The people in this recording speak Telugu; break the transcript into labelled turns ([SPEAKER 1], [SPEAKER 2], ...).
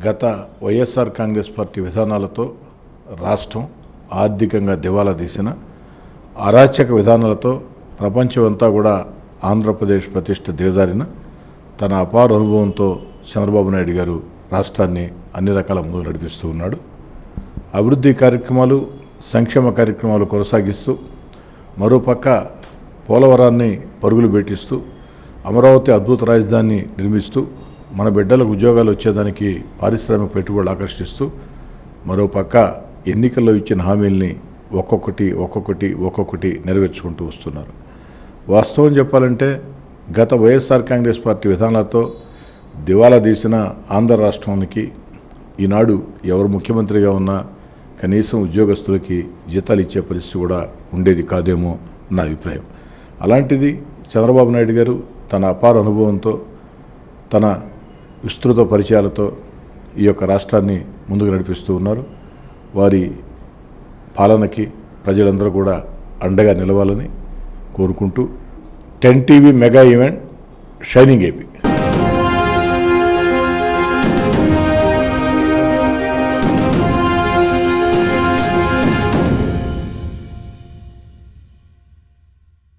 [SPEAKER 1] గత వైఎస్ఆర్ కాంగ్రెస్ పార్టీ విధానాలతో రాష్ట్రం ఆర్థికంగా దివాలా తీసిన అరాచక విధానాలతో ప్రపంచమంతా కూడా ఆంధ్రప్రదేశ్ ప్రతిష్ట దిగజారిన తన అపార అనుభవంతో చంద్రబాబు నాయుడు గారు రాష్ట్రాన్ని అన్ని రకాల ముందుకు నడిపిస్తూ ఉన్నాడు. అభివృద్ధి కార్యక్రమాలు, సంక్షేమ కార్యక్రమాలు కొనసాగిస్తూ మరోపక్క పోలవరాన్ని పరుగులు పెట్టిస్తూ అమరావతి అద్భుత రాజధానిని నిర్మిస్తూ మన బిడ్డలకు ఉద్యోగాలు వచ్చేదానికి పారిశ్రామిక పెట్టుబడులు ఆకర్షిస్తూ మరోపక్క ఎన్నికల్లో ఇచ్చిన హామీల్ని ఒక్కొక్కటి నెరవేర్చుకుంటూ వస్తున్నారు. వాస్తవం చెప్పాలంటే గత వైఎస్ఆర్ కాంగ్రెస్ పార్టీ విధానాలతో దివాలా తీసిన ఆంధ్ర రాష్ట్రానికి ఈనాడు ఎవరు ముఖ్యమంత్రిగా ఉన్నా కనీసం ఉద్యోగస్తులకి జీతాలు ఇచ్చే పరిస్థితి కూడా ఉండేది కాదేమో నా అభిప్రాయం. అలాంటిది చంద్రబాబు నాయుడు గారు తన అపార అనుభవంతో, తన విస్తృత పరిచయాలతో ఈ యొక్క రాష్ట్రాన్ని ముందుకు నడిపిస్తూ ఉన్నారు. వారి పాలనకి ప్రజలందరూ కూడా అండగా నిలవాలని కోరుకుంటూ 10 TV mega event shining AP.